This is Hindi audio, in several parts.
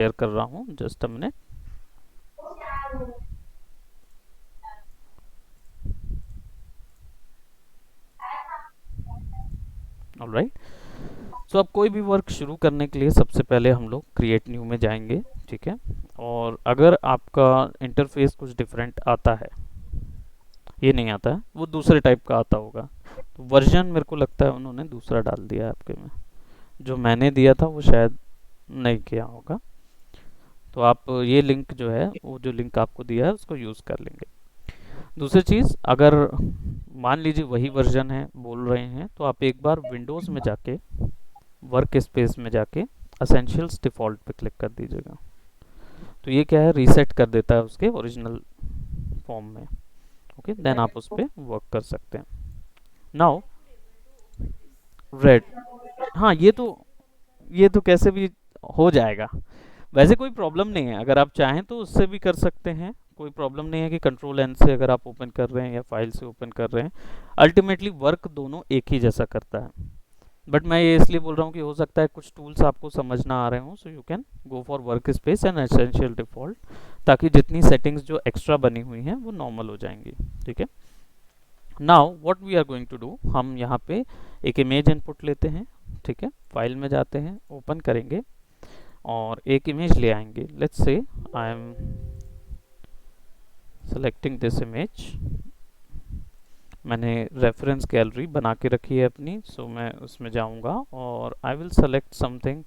शेयर कर रहा हूँ, जस्ट अ मिनट। ऑलराइट, सो अब कोई भी वर्क शुरू करने के लिए सबसे पहले हम लोग क्रिएट न्यू में जाएंगे, ठीक है। और अगर आपका इंटरफेस कुछ डिफरेंट आता है, ये नहीं आता है, वो दूसरे टाइप का आता होगा, तो वर्जन मेरे को लगता है उन्होंने दूसरा डाल दिया है आपके में। जो मैंने दिया था वो शायद नहीं किया होगा। तो आप ये लिंक जो है, वो जो लिंक आपको दिया है उसको यूज़ कर लेंगे। दूसरी चीज़, अगर मान लीजिए वही वर्जन है बोल रहे हैं, तो आप एक बार विंडोज़ में जाके वर्क स्पेस में जाके असेंशियल्स डिफ़ॉल्ट पे क्लिक कर दीजिएगा। तो ये क्या है, रीसेट कर देता है उसके ओरिजिनल फॉर्म में। ओके, देन आप उस पर वर्क कर सकते हैं। नाउ रेड, हाँ ये तो कैसे भी हो जाएगा। वैसे कोई प्रॉब्लम नहीं है, अगर आप चाहें तो उससे भी कर सकते हैं। कोई प्रॉब्लम नहीं है कि कंट्रोल एन से अगर आप ओपन कर रहे हैं या फाइल से ओपन कर रहे हैं, अल्टीमेटली वर्क दोनों एक ही जैसा करता है। बट मैं ये इसलिए बोल रहा हूँ कि हो सकता है कुछ टूल्स आपको समझ ना आ रहे हों, so you can go for work space and essential default, ताकि जितनी सेटिंग्स जो एक्स्ट्रा बनी हुई हैं वो नॉर्मल हो जाएंगी, ठीक है। Now what we are going to do, हम यहाँ पे एक इमेज इनपुट लेते हैं, ठीक है। फाइल में जाते हैं, ओपन करेंगे और एक इमेज ले आएंगे। Let's say I am selecting this image. मैंने रेफरेंस गैलरी बना के रखी है अपनी, सो मैं उसमें जाऊंगा और आई विल सेलेक्ट समथिंग।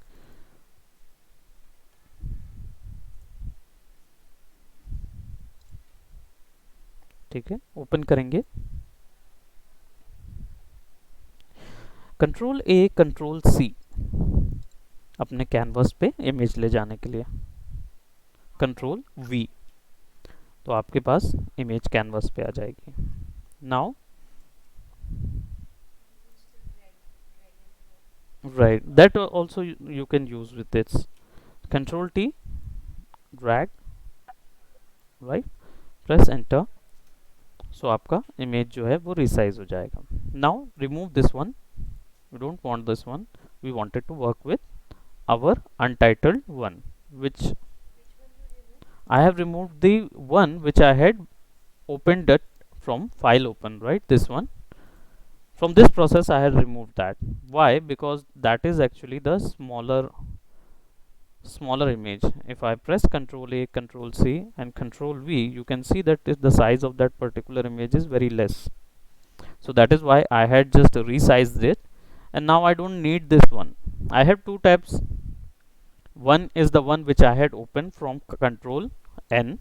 ठीक है, ओपन करेंगे, कंट्रोल ए कंट्रोल सी अपने कैनवस पे इमेज ले जाने के लिए, कंट्रोल वी, तो आपके पास इमेज कैनवस पे आ जाएगी। Now right, that also you can use with this, control T, drag, right, press enter, so आपका इमेज जो है वो रिसाइज हो जाएगा। Now remove this one, we don't want this one, we wanted to work with our untitled one, which I have removed the one which I had opened it from file open, right, this one. From this process I had removed that. Why? Because that is actually the smaller image. If I press Ctrl A, Ctrl C and Ctrl V, you can see that the size of that particular image is very less. So that is why I had just resized it, and now I don't need this one. I have two tabs. One is the one which I had opened from Control N,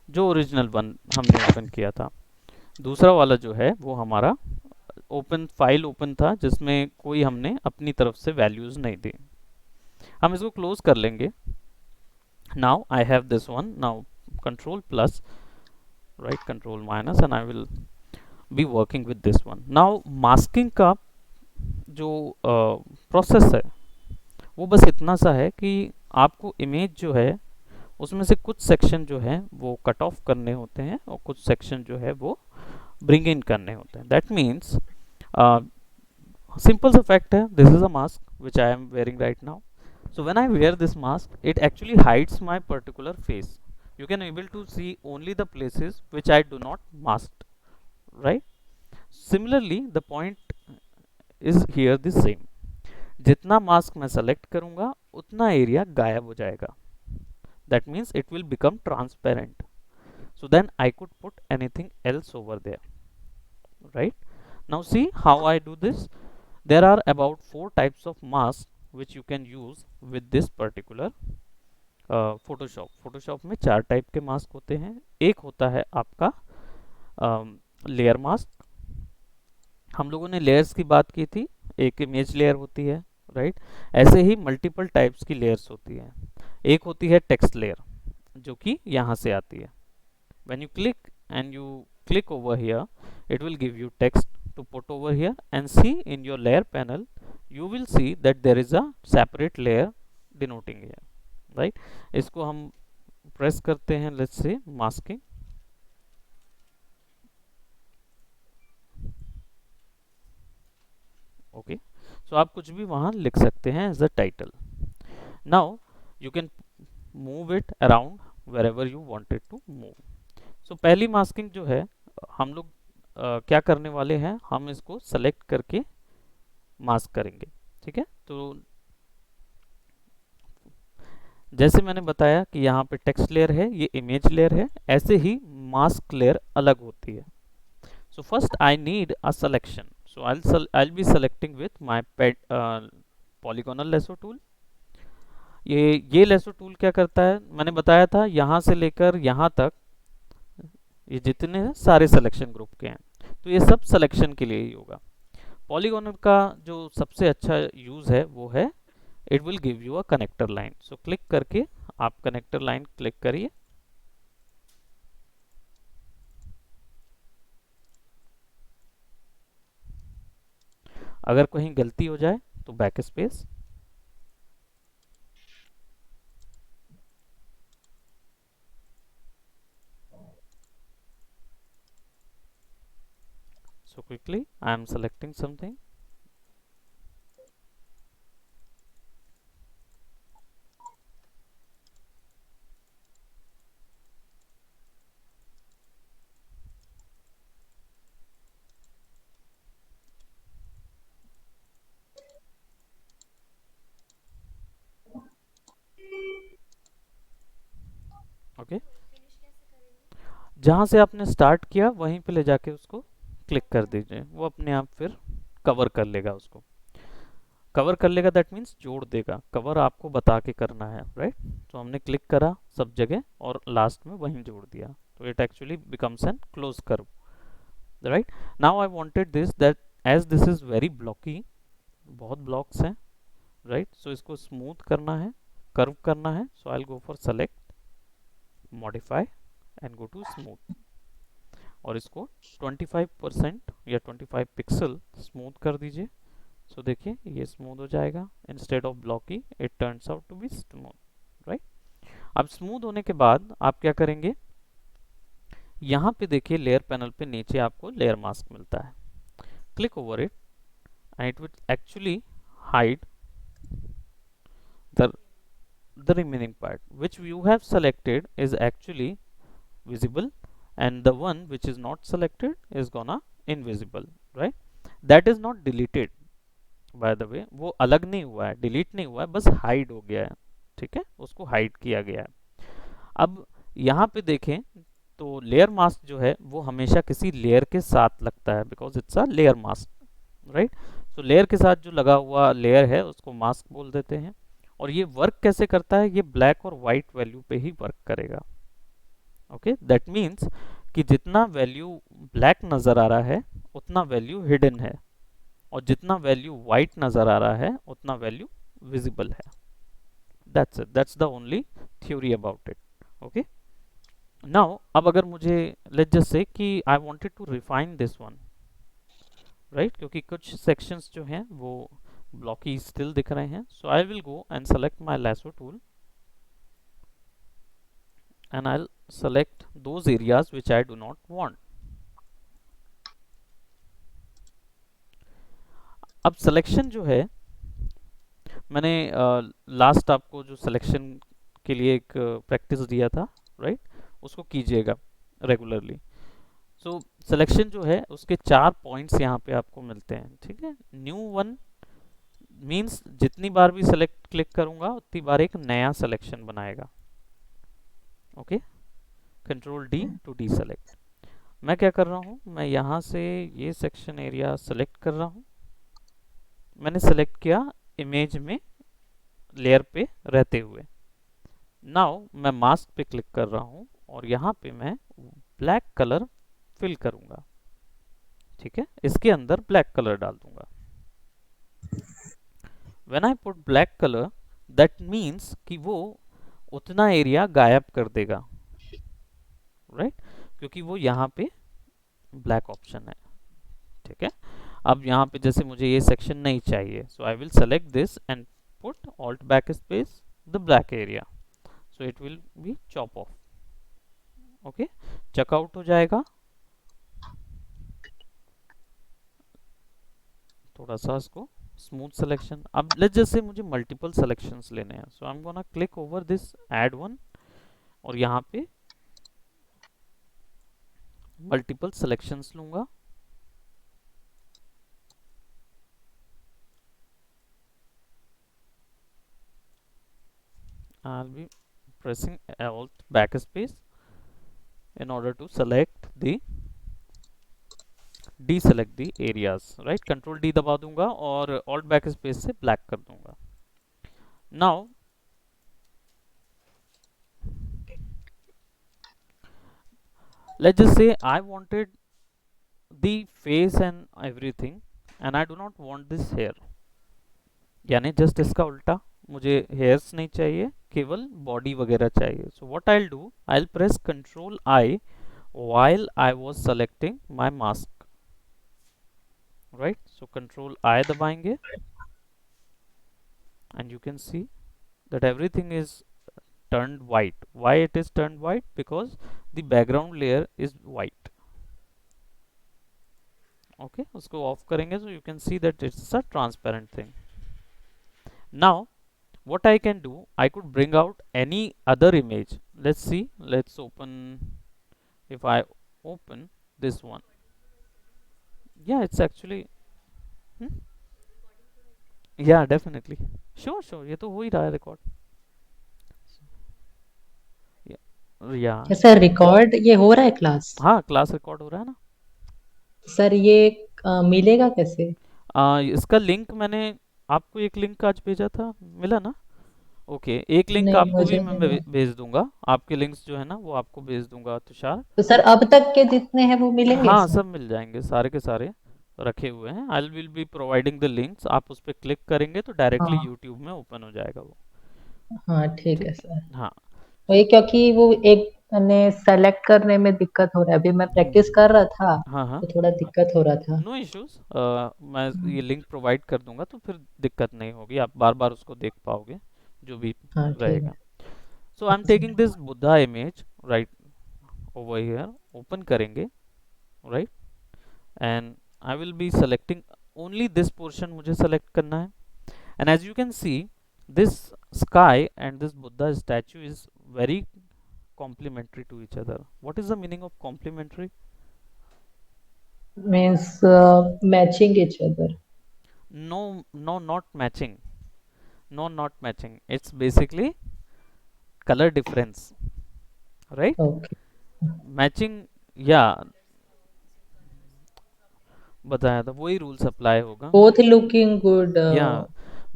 जो ओरिजिनल वन हमने ओपन किया था। दूसरा वाला जो है वो हमारा ओपन फाइल ओपन था, जिसमें कोई हमने अपनी तरफ से वैल्यूज नहीं दी। हम इसको क्लोज कर लेंगे। Now I have this one, now control plus, right, control minus, and I will be working with this one. Now masking का जो प्रोसेस है वो बस इतना सा है कि आपको इमेज जो है उसमें से कुछ सेक्शन जो है वो कट ऑफ करने होते हैं और कुछ सेक्शन जो है वो ब्रिंग इन करने होते हैं। दैट मीन्स सिंपल सा फैक्ट है, this is a mask which I am wearing right now. So when I wear this mask, it actually hides my particular face. You can able to see only the places which I do not mask, right? Similarly, the point is here the same. जितना मास्क मैं सेलेक्ट करूंगा उतना एरिया गायब हो जाएगा. That means it will become transparent. So then I could put anything else over there, right? Now see how I do this. There are about 4 types of masks which you can use with this particular Photoshop में 4 टाइप के मास्क होते हैं। एक होता है आपका लेयर मास्क। हम लोगों ने लेयर्स की बात की थी, एक इमेज लेयर होती है, राइट। ऐसे ही मल्टीपल टाइप्स की लेयर्स होती हैं। एक होती है टेक्स्ट लेयर, जो कि यहाँ से आती है। When you click and you click over here, it will give you text to put over here, and see in your layer panel you will see that there is a separate layer denoting here, right? इसको हम प्रेस करते हैं, लेट्स से मास्किंग, ओके। सो आप कुछ भी वहां लिख सकते हैं as a title. Now you can move it around wherever you want it to move. So पहली मास्किंग जो है हम लोग क्या करने वाले हैं, हम इसको सेलेक्ट करके मास्क करेंगे। ठीक है, तो जैसे मैंने बताया कि यहाँ पे टेक्स्ट लेयर है, ये इमेज लेयर है, ऐसे ही मास्क लेयर अलग होती है। So first I need a selection. So I'll be selecting with my polygonal lasso tool. ये lasso tool क्या करता है, मैंने बताया था यहाँ से लेकर यहाँ तक ये जितने हैं सारे सिलेक्शन ग्रुप के हैं, तो ये सब सिलेक्शन के लिए ही होगा। पॉलीगोनल का जो सबसे अच्छा यूज़ है वो है it will give you a connector line. So click करके आप कनेक्टर लाइन क्लिक करिए। अगर कहीं गलती हो जाए तो back space. So quickly I am selecting something. Okay, जहाँ से आपने स्टार्ट किया वहीं पे ले जाके उसको क्लिक कर दीजिए, वो अपने आप फिर कवर कर लेगा उसको। कवर कर लेगा दैट मीन्स जोड़ देगा, कवर आपको बता के करना है, राइट। तो हमने क्लिक करा सब जगह और लास्ट में वहीं जोड़ दिया, तो it actually becomes an close curve, right. Now I wanted this that as this is very blocky, बहुत ब्लॉक्स हैं, राइट। सो इसको स्मूथ करना है, कर्व करना है। So I will go for select, modify and go to smooth, और इसको 25% या 25 पिक्सल स्मूथ कर दीजिए। सो देखिए ये स्मूथ हो जाएगा, instead of blocky it turns out to be smooth, right. अब स्मूथ होने के बाद आप क्या करेंगे, यहाँ पे देखिए लेयर पैनल पे नीचे आपको लेयर मास्क मिलता है, click over it and it will actually hide the remaining part which you have selected is actually visible, and the one which is not selected is gonna invisible, right। that is not deleted by the way, वो अलग नहीं हुआ है, डिलीट नहीं हुआ है, बस हाइड हो गया है, ठीक है, उसको हाइड किया गया है। अब यहाँ पे देखें तो लेयर मास्क जो है वो हमेशा किसी लेयर के साथ लगता है, because it's a layer mask, right. तो लेयर के साथ जो लगा हुआ लेयर है उसको मास्क बोल देते हैं। और ये वर्क कैसे करता है, ये ब्लैक और वाइट वैल्यू पे ही वर्क करेगा, ओके। दैट मीन्स कि जितना वैल्यू ब्लैक नज़र आ रहा है उतना वैल्यू हिडन है, और जितना वैल्यू वाइट नज़र आ रहा है उतना वैल्यू विजिबल है। That's it, that's the only theory about it, okay. Now अब अगर मुझे लेट्स जस्ट से कि I wanted to refine this one, right, क्योंकि कुछ सेक्शंस जो हैं वो ब्लॉकी स्टिल दिख रहे हैं। So I will go and select my lasso tool and I'll select those areas which I do not want. अब सिलेक्शन जो है, मैंने लास्ट आपको जो सिलेक्शन के लिए एक प्रैक्टिस दिया था, राइट, उसको कीजिएगा रेगुलरली। सो सिलेक्शन जो है उसके 4 पॉइंट्स यहाँ पे आपको मिलते हैं, ठीक है। न्यू वन मीन्स जितनी बार भी सेलेक्ट क्लिक करूंगा उतनी बार एक नया सिलेक्शन बनाएगा, okay. Control D to deselect. मैं क्या कर रहा हूँ, मैं यहाँ से ये सेक्शन एरिया सेलेक्ट कर रहा हूँ, मैंने सेलेक्ट किया इमेज में लेयर पे रहते हुए। नाउ मैं मास्क पे क्लिक कर रहा हूँ और यहाँ पे मैं ब्लैक कलर फिल करूँगा, ठीक है, इसके अंदर ब्लैक कलर डाल दूंगा। When I put black colour that means कि वो उतना एरिया गायब कर देगा, राइट, क्योंकि वो यहाँ पे ब्लैक ऑप्शन है, ठीक है। अब यहाँ पे जैसे मुझे ये सेक्शन नहीं चाहिए, so I will select this and put alt backspace the black area, so it will be chop off, okay. Checkout हो जाएगा, थोड़ा सा इसको स्मूथ सिलेक्शन। अब लेट्स जस्ट से मुझे मल्टीपल सिलेक्शंस लेने हैं, so I am gonna click over this add one, और यहाँ पे मल्टीपल सिलेक्शंस लूंगा। I'll be pressing Alt backspace in order to select the deselect the areas, right? Control D दबा दूंगा और Alt backspace से black कर दूंगा। Now let's just say I wanted the face and everything and I do not want this hair, यानी जस्ट इसका उल्टा, मुझे हेयर्स नहीं चाहिए, केवल बॉडी वगैरह चाहिए। So what I do, I press control I while I was selecting my mask, right? So control I दबाएंगे and you can see that everything is turned white. Why it is turned white? Because the background layer is white. Okay, उसको ऑफ करेंगे, so you can see that it's a transparent thing. Now what I can do, I could bring out any other image. Let's see, let's open, if I open this one, yeah, it's actually hmm? Yeah, definitely, sure, ये तो हो ही रहा है रिकॉर्ड। या सर रिकॉर्ड ये हो रहा है क्लास? हाँ, क्लास रिकॉर्ड हो रहा है ना। सर ये मिलेगा कैसे? इसका लिंक मैंने आपको एक लिंक आज भेजा था, मिला ना? ओके, एक लिंक नहीं, आपको भी मुझे मैं मिला। भेज दूंगा, आपके लिंक्स जो है ना वो आपको भेज दूंगा तुषार। तो सर अब तक के जितने हैं वो मिलेंगे हाँ, सर? सब मिल जाएंगे, सारे के सारे रखे हुए हैं। आई will be providing the links, आप उस पर क्लिक करेंगे तो डायरेक्टली हाँ। यूट्यूब में ओपन हो जाएगा वो। हाँ ठीक ठीक है सर। है, हाँ। वही, क्योंकि वो एक ने सेलेक्ट करने में दिक्कत हो रहा है, अभी मैं प्रैक्टिस कर रहा था हाँ हाँ, तो थोड़ा दिक्कत हो रहा था। नो इश्यूज, मैं ये लिंक प्रोवाइड कर दूंगा तो फिर दिक्कत नहीं होगी, आप बार बार उसको देख पाओगे जो भी हाँ ठीक है। रहेगा। सो आई हाँ am taking sir. This Buddha image right over here, open करेंगे, right, and I will be selecting only this portion, मुझे सेलेक्ट करना है। And as you can see this sky and this Buddha statue is very complementary to each other. What is the meaning of complementary? Means matching each other. No, no, not matching. No, not matching. It's basically color difference, right? Okay. Matching, yeah, बताया था, वही रूल्स अप्लाई होगा। Both looking good. या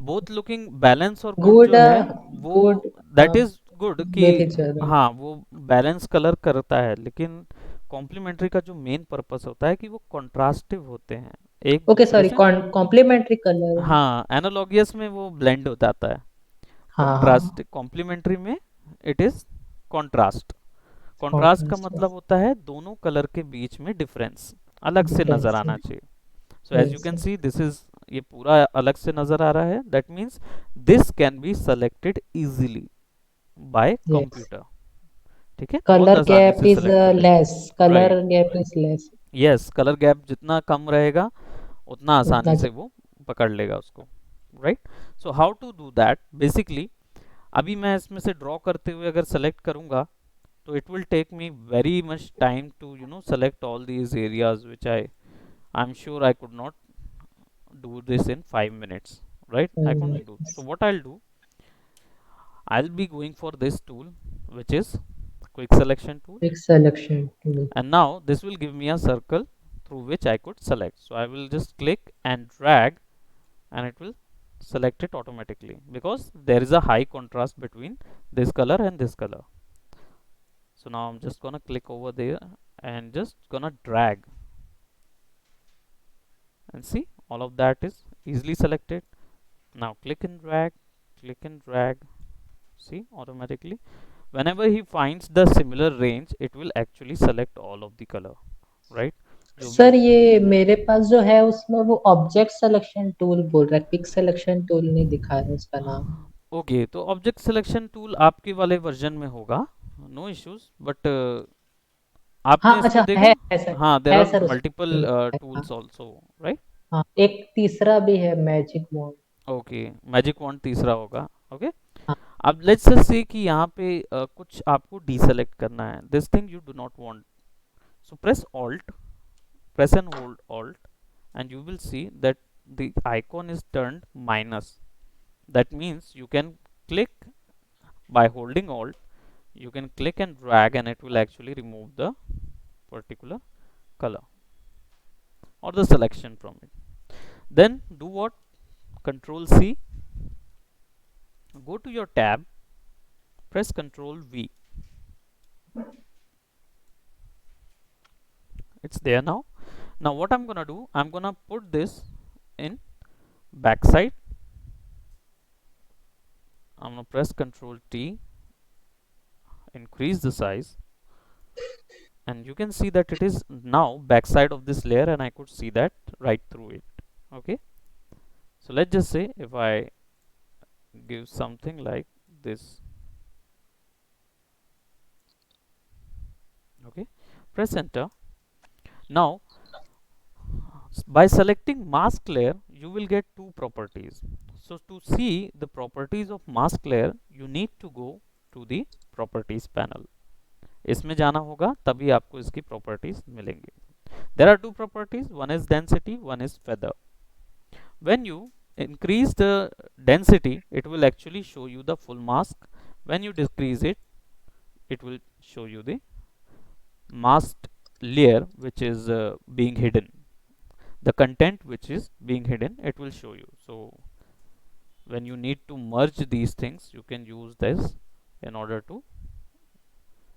बोथ लुकिंग, बैलेंस और गुड गुड। जो है वो, गुड दैट इज गुड कि विथ इच अदर। हाँ वो बैलेंस कलर करता है, लेकिन कॉम्प्लीमेंट्री का जो मेन पर्पस होता है कि वो कॉन्ट्रास्टिव होते हैं एक ओके दूसरे सॉरी, से। Complementary colour. हाँ, एनालॉगियस में वो ब्लेंड हो जाता है, हाँ कॉन्ट्रास्ट हाँ। कॉम्प्लीमेंट्री में इट इज कॉन्ट्रास्ट। कॉन्ट्रास्ट का कॉन्ट्रास्ट। मतलब होता है दोनों कलर के बीच में डिफरेंस अलग से नजर डिफरेंस। आना चाहिए। So as you yes can sir. See this is, ये पूरा अलग से नजर आ रहा है, that means this can be selected easily by yes. Computer. ठीक है, बहुत कलर आसानी गैप से इज सिलेक्टेड है। Less. Colour right, gap is less. Yes, colour gap जितना कम रहेगा उतना आसानी उतना से वो पकड़ लेगा उसको, right. So how to do that, basically अभी मैं इसमें से ड्रॉ करते हुए अगर सेलेक्ट करूंगा तो it will take me very much time to select all these areas which I'm sure I could not do this in 5 minutes, right? I couldn't do. So what I'll do, I'll be going for this tool which is quick selection tool, एक selection tool. and now this will give me a circle through which I could select. So I will just click and drag and it will select it automatically because there is a high contrast between this color and this color. So now I'm just gonna click over there and just gonna drag and see all of that is easily selected. Now click and drag, see automatically whenever he finds the similar range it will actually select all of the color, right? जो भी सर उस ये मेरे पास जो है उसमें वो ऑब्जेक्ट सिलेक्शन टूल बोल रहा है, क्विक सिलेक्शन टूल नहीं दिखा रहा है उसका नाम। ओके, तो ऑब्जेक्ट सिलेक्शन टूल आपके वाले वर्जन में होगा, नो इश्यूज, बट हाँ आपने इसको अच्छा, देखा? है सर। हाँ, देर है आर सर मल्टीपल उसमें। हाँ। Tools also, right. हाँ, एक तीसरा भी है magic wand. Okay, magic wand तीसरा होगा। ओके, हाँ। अब लेट्स जस्ट से कि यहाँ पे कुछ आपको डीसेलेक्ट करना है, this thing you do not want, so press and hold alt, and you will see that the icon is turned minus. That means you can click by holding alt, you can click and drag and it will actually remove the particular color or the selection from it. Then do what? Control C, go to your tab, press Control V. It's there now. Now what I'm gonna do, I'm gonna put this in backside. I'm gonna press Control T, increase the size, and you can see that it is now backside of this layer, and I could see that right through it. Okay, so let's just say if I give something like this. Okay, press enter. Now by selecting mask layer you will get two properties. So to see the properties of mask layer you need to go to the properties panel. इसमें जाना होगा तभी आपको इसकी प्रॉपर्टीज मिलेंगी. There are two properties, one is density, one is feather. When you increase the density it will actually show you the full mask. When you decrease it, it will show you the masked layer which is being hidden. The content which is being hidden it will show you. So when you need to merge these things you can use this in order to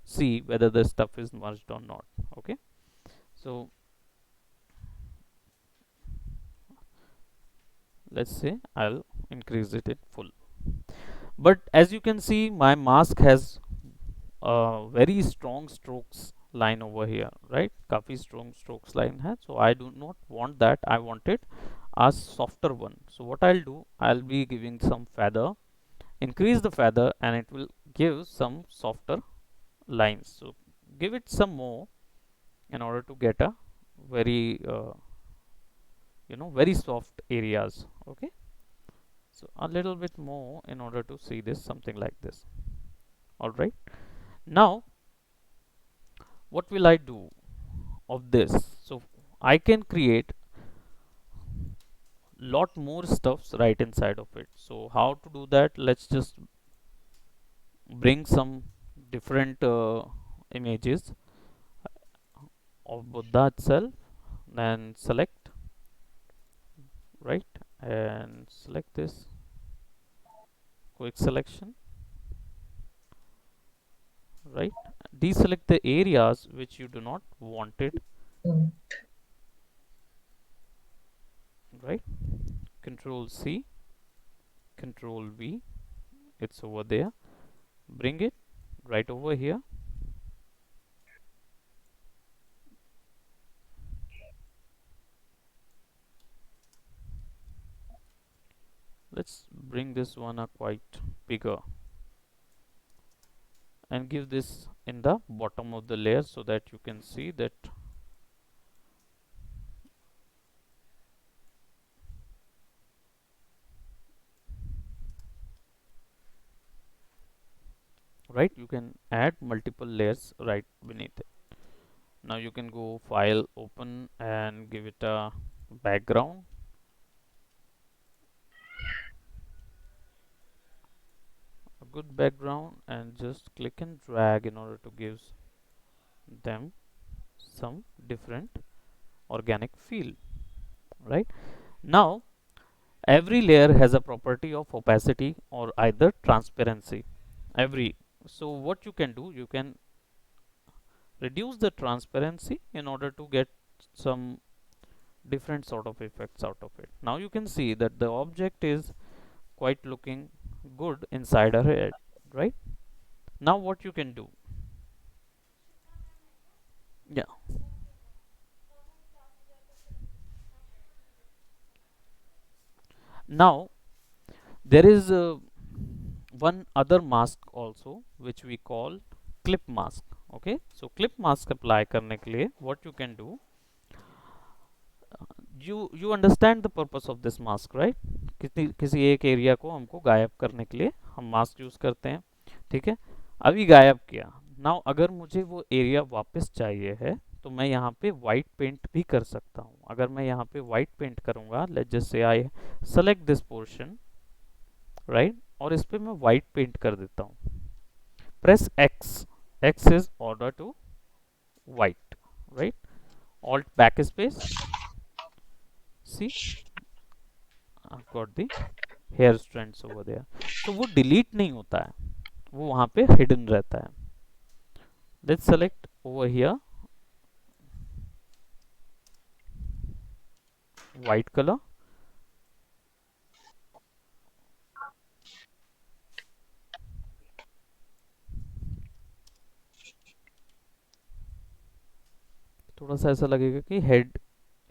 see whether the stuff is merged or not. Okay, so let's say I'll increase it in full. But as you can see my mask has very strong strokes line over here, right? काफी strong strokes line है, so I do not want that. I want it a softer one. So what I'll do, I'll be giving some feather, increase the feather, and it will give some softer lines. So give it some more in order to get a very very soft areas. Okay, so a little bit more in order to see this something like this. All right, now what will I do of this? So I can create lot more stuffs right inside of it. So how to do that? Let's just bring some different images of Buddha itself, then select, right, and select this quick selection, right, deselect the areas which you do not want it, hmm, right, Control C, Control V, it's over there, bring it right over here. Let's bring this one a quite bigger and give this in the bottom of the layer so that you can see that, right, you can add multiple layers right beneath it. Now you can go file, open, and give it a background, a good background, and just click and drag in order to give them some different organic feel. Right, now every layer has a property of opacity or either transparency. Every, so what you can do, you can reduce the transparency in order to get some different sort of effects out of it. Now you can see that the object is quite looking good inside our head, right? Now what you can do, yeah, now there is one other mask also which we call clip mask. Okay, so clip mask apply करने के लिए what you can do, you understand the purpose of this mask, right? किसी एक एरिया को हमको गायब करने के लिए हम मास्क यूज करते हैं, ठीक है? अभी गायब किया। नाउ अगर मुझे वो एरिया वापस चाहिए है तो मैं यहाँ पे वाइट पेंट भी कर सकता हूँ। अगर मैं यहाँ पे वाइट पेंट करूँगा, let's just say I select this portion, right, और इस पे मैं वाइट पेंट कर देता हूँ। Press X, X is order to white, right? Alt backspace, see, I've got the hair strands over there. So वो डिलीट नहीं होता है, वो वहाँ पे हिडन रहता है। Let's select over here white color, थोड़ा सा ऐसा लगेगा कि हेड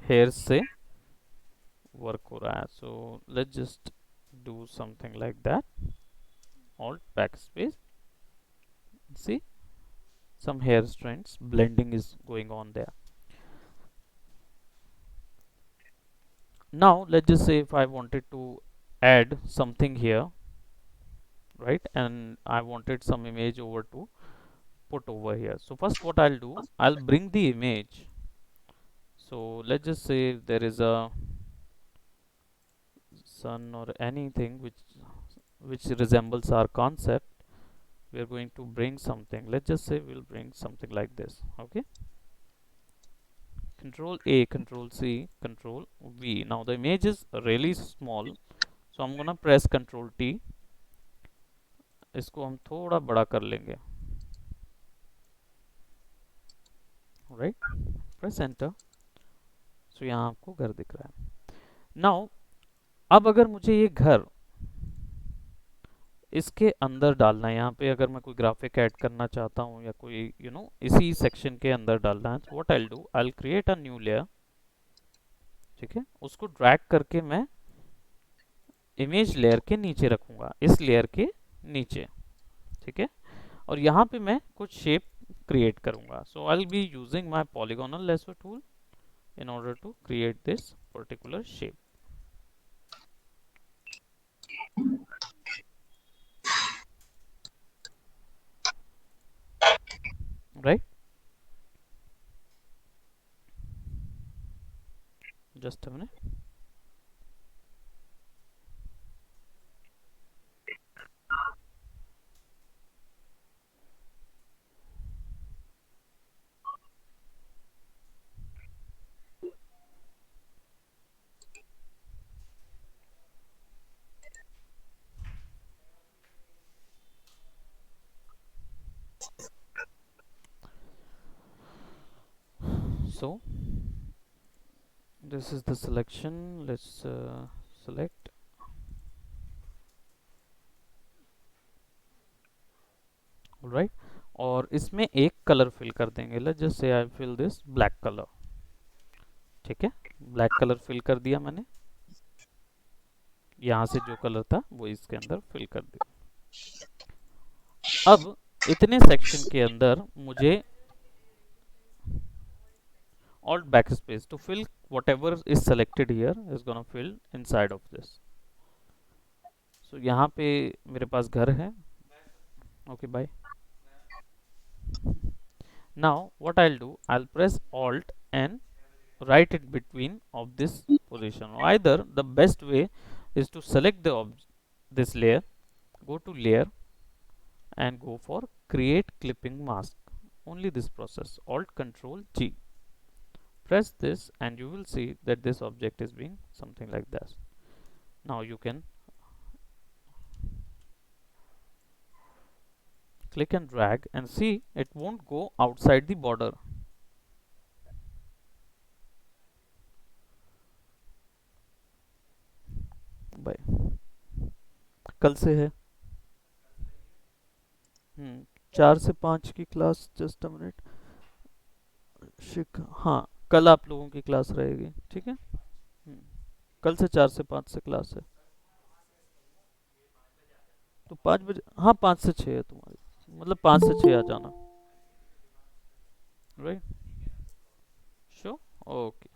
हेयर से वर्क हो रहा है। So let's just do something like that. Alt backspace, see, some hair strands blending is going on there. Now let's just say if I wanted to add something here, right, and I wanted some image over to put over here. So first what I'll do, I'll bring the image. So let's just say there is a sun or anything which resembles our concept. We are going to bring something. Let's just say we'll bring something like this. Okay, Control A, Control C, Control V. Now the image is really small, so I'm gonna press Control T. इसको हम थोड़ा बड़ा कर लेंगे, राइट? Press enter. सो यहाँ आपको घर दिख रहा है। नाउ अब अगर मुझे ये घर इसके अंदर डालना है, यहाँ पे अगर मैं कोई ग्राफिक ऐड करना चाहता हूँ या कोई इसी सेक्शन के अंदर डालना है, तो what I do, I create a new layer, ठीक है? उसको ड्रैग करके मैं इमेज लेयर के नीचे रखूंगा, इस लेयर के नीचे, ठीक है? और यहाँ पे मैं कुछ शेप क्रिएट करूंगा। So I will be using my polygonal lasso tool in order to create this particular shape, right? Just a minute. So this is the selection. Let's select, right? और इसमें एक कलर फिल कर देंगे। Let's just say I fill this black colour, ठीक है? ब्लैक कलर फिल कर दिया मैंने। यहाँ से जो कलर था वो इसके अंदर फिल कर दिया। अब इतने सेक्शन के अंदर मुझे Alt backspace to fill whatever is selected here is gonna fill inside of this. So यहाँ पे मेरे पास घर है। Okay, bye. Now what I'll do, I'll press Alt and write it between of this position. Either the best way is to select this layer, go to layer and go for create clipping mask. Only this process. Alt Control G. Press this and you will see that this object is being something like this. Now you can click and drag and see it won't go outside the border. Bye. कल से है। 4 से 5 की क्लास। Just a minute. हाँ, कल आप लोगों की क्लास रहेगी, ठीक है? कल से 4 से 5 से क्लास है। तो 5 बजे, हाँ 5 से 6 है तुम्हारी, मतलब 5 से 6 आ जाना, राइट? Sure, okay.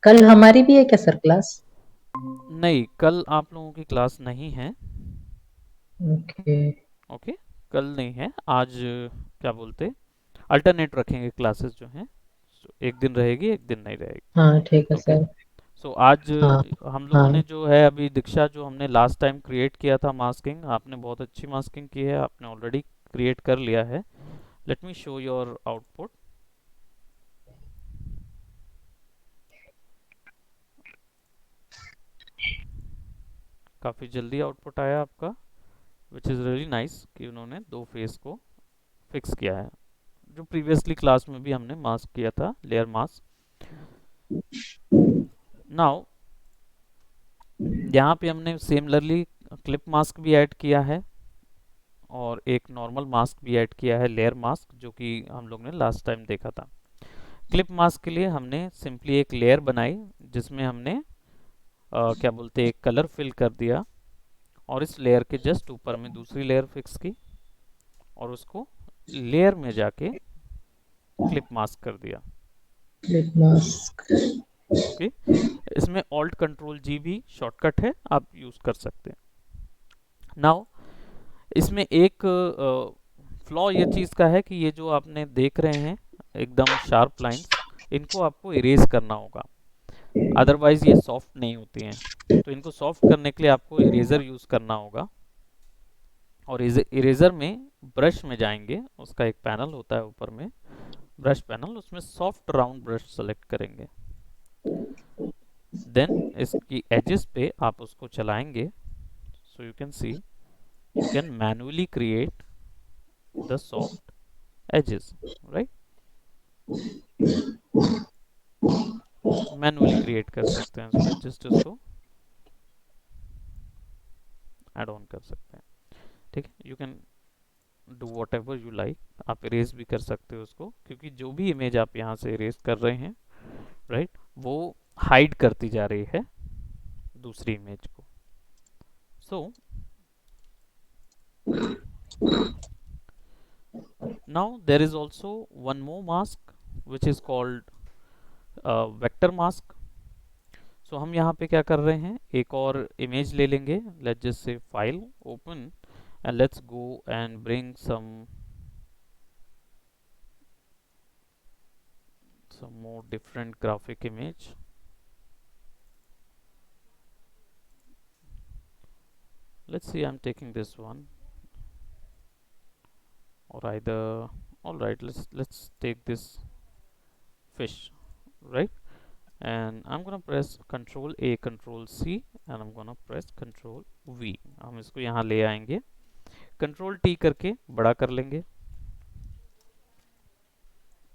कल हमारी भी है क्या सर क्लास? नहीं, कल आप लोगों की क्लास नहीं है। ओके। ओके, कल नहीं है। आज क्या बोलते, अल्टरनेट रखेंगे क्लासेस जो हैं। एक दिन रहेगी, एक दिन नहीं रहेगी। हाँ ठीक है ओके। सर। सो आज हाँ हम लोगों ने हाँ। जो है अभी दीक्षा, जो हमने लास्ट टाइम क्रिएट किया था मास्किंग, आपने बहुत अच्छी मास्किंग की है, आपने ऑलरेडी क्रिएट कर लिया है। Let me show your output. काफ़ी जल्दी आउटपुट आया आपका, विच इज़ रियली नाइस कि उन्होंने दो फेस को फिक्स किया है, जो प्रीवियसली क्लास में भी हमने मास्क किया था, लेयर मास्क। नाउ यहाँ पे हमने सिमिलरली क्लिप मास्क भी ऐड किया है और एक नॉर्मल मास्क भी ऐड किया है, लेयर मास्क, जो कि हम लोग ने लास्ट टाइम देखा था। क्लिप मास्क के लिए हमने सिंपली एक लेयर बनाई जिसमें हमने क्या बोलते हैं, एक कलर फिल कर दिया और इस लेयर के जस्ट ऊपर में दूसरी लेयर फिक्स की और उसको लेयर में जाके क्लिप मास्क कर दिया। Lip mask. ओके। इसमें ऑल्ट कंट्रोल जी भी शॉर्टकट है, आप यूज़ कर सकते हैं। नाउ इसमें एक फ्लॉ ये चीज़ का है कि ये जो आपने देख रहे हैं एकदम शार्प लाइंस, इनको आपको इरेज करना होगा, अदरवाइज ये सॉफ्ट नहीं होती हैं। तो इनको सॉफ्ट करने के लिए आपको इरेजर यूज़ करना होगा। और इरेजर में ब्रश में जाएंगे, उसका एक पैनल होता है ऊपर में, ब्रश पैनल, उसमें सॉफ्ट राउंड ब्रश सेलेक्ट करेंगे। देन इसकी एजेस पे आप उसको चलाएंगे, so you can C, you can manually create the soft edges, right? Manually create कर सकते हैं उसको, जस्ट उसको ऐड ऑन कर सकते हैं। ठीक है, you can do what ever you like. आप इरेज भी कर सकते हो उसको, क्योंकि जो भी इमेज आप यहाँ से इरेज कर रहे हैं, राइट, वो हाइड करती जा रही है दूसरी इमेज को। So now there is also one more mask which is called vector mask. सो हम यहाँ पे क्या कर रहे हैं, एक और इमेज ले लेंगे, लेट्स जस्ट से file open and let's go and bring some more different graphic image. Let's see, I'm taking this one, or either, all right, let's take this fish, right? And I'm gonna press Control A, Control C, and I'm gonna press Control V। हम इसको यहाँ ले आएंगे, Control T करके बड़ा कर लेंगे।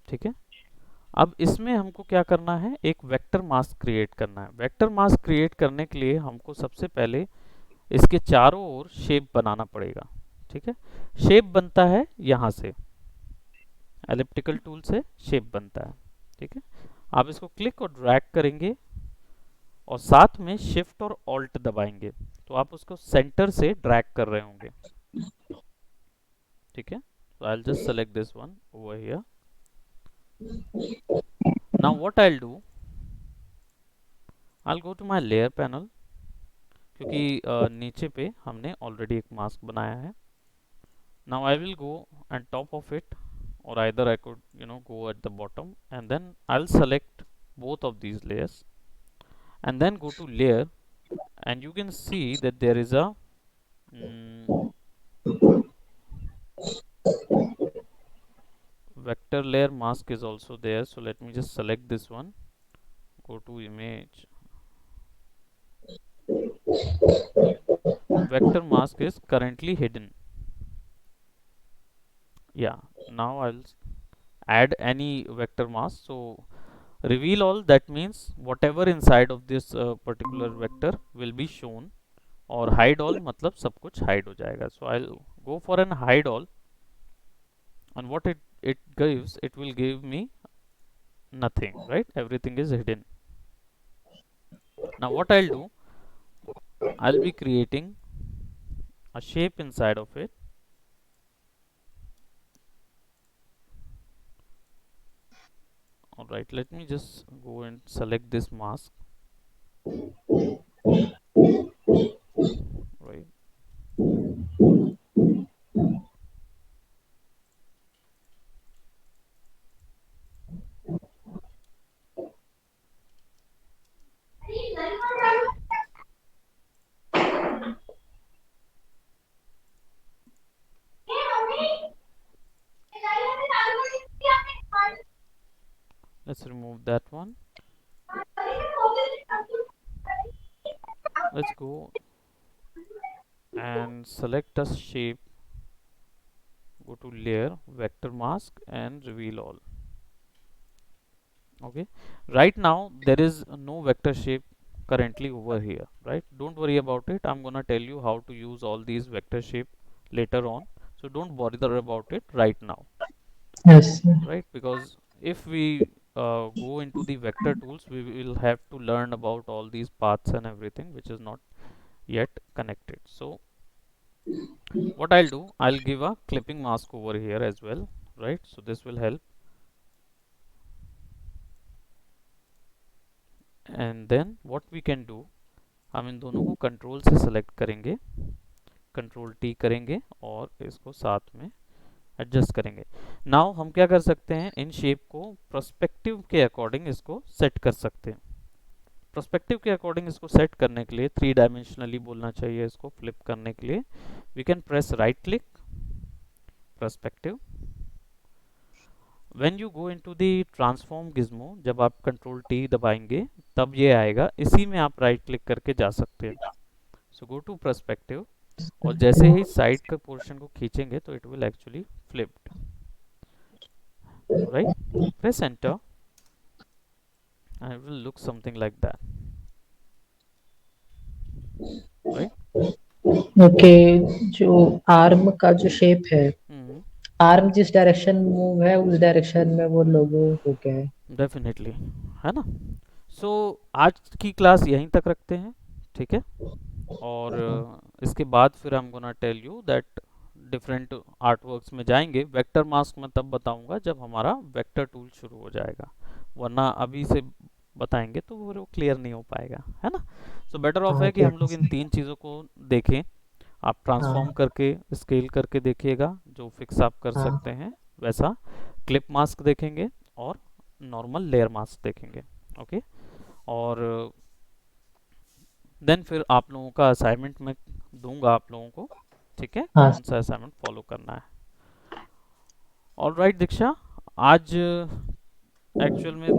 ठीक है, अब इसमें हमको क्या करना है, एक वेक्टर मास्क क्रिएट करना है। वेक्टर मास्क क्रिएट करने के लिए हमको सबसे पहले इसके चारों ओर शेप बनाना पड़ेगा। ठीक है, शेप बनता है यहाँ से, एलिप्टिकल टूल से शेप बनता है। ठीक है, आप इसको क्लिक और ड्रैग करेंगे और साथ में शिफ्ट और ऑल्ट दबाएंगे, तो आप उसको सेंटर से ड्रैग कर रहे होंगे। ठीक है, so I'll just select this one over here. Now what I'll do, I'll go to my layer panel, क्योंकि नीचे पे हमने ऑलरेडी एक मास्क बनाया है। Now I will go on top of it, or either I could go at the bottom, and then I'll select both of these layers and then go to layer, and you can see that there is a mm, vector layer mask is also there. So let me just select this one, go to image, vector mask is currently hidden. Yeah, now I'll add any vector mask. So reveal all, that means whatever inside of this particular vector will be shown, और hide all मतलब सब कुछ hide हो जाएगा। So I'll go for an hide all, and what it gives, it will give me nothing, right? Everything is hidden. Now what I'll do, I'll be creating a shape inside of it, All right, let me just go and select this mask. Right. Let's remove that one. Let's go and select a shape. Go to layer, vector mask, and reveal all. Okay, right now there is no vector shape currently over here, right? Don't worry about it. I'm gonna tell you how to use all these vector shape later on, so don't bother about it right now, Yes, sir. right? Because if we go into the vector tools, we will have to learn about all these paths and everything, which is not yet connected. So what I'll do, I'll give a clipping mask over here as well, right? So this will help. And then what we can do, हम इन दोनों को कंट्रोल से सेलेक्ट करेंगे, कंट्रोल टी करेंगे और इसको साथ में एडजस्ट करेंगे. नाउ हम क्या कर सकते हैं, इन शेप को प्रोस्पेक्टिव के अकॉर्डिंग इसको सेट कर सकते हैं. प्रोस्पेक्टिव के अकॉर्डिंग इसको सेट करने के लिए थ्री डायमेंशनली बोलना चाहिए, इसको फ्लिप करने के लिए we can press right click, prospective. When you go into the transform gizmo, जब आप कंट्रोल टी दबाएंगे तब ये आएगा, इसी में आप राइट क्लिक करके जा सकते हैं. सो गो टू पर्सपेक्टिव और जैसे ही साइड का पोर्शन को खींचेंगे तो it will actually flipped, right. Press enter and it will look something like that, right. Okay, जो आर्म का जो शेप है, हम्म. आर्म जिस डायरेक्शन में मूव है उस डायरेक्शन में वो लोगो हो गया है. डेफिनेटली, है ना. सो आज की क्लास यहीं तक रखते हैं, ठीक है. और इसके बाद फिर I am gonna tell you that different art works में जाएंगे. वेक्टर मास्क में तब बताऊंगा जब हमारा वेक्टर टूल शुरू हो जाएगा, वरना अभी से बताएंगे तो वो क्लियर नहीं हो पाएगा, है ना. सो बेटर ऑफ हाँ है कि क्या हम लोग इन तीन चीज़ों को देखें. आप ट्रांसफॉर्म हाँ करके स्केल करके देखिएगा, जो फिक्स आप कर हाँ सकते हैं वैसा. क्लिप मास्क देखेंगे और नॉर्मल लेयर मास्क देखेंगे. ओके. और देन फिर आप लोगों का असाइनमेंट मैं दूंगा आप लोगों को, ठीक है, हाँ. कौन सा असाइनमेंट फॉलो करना है. ऑल राइट दीक्षा, आज एक्चुअल में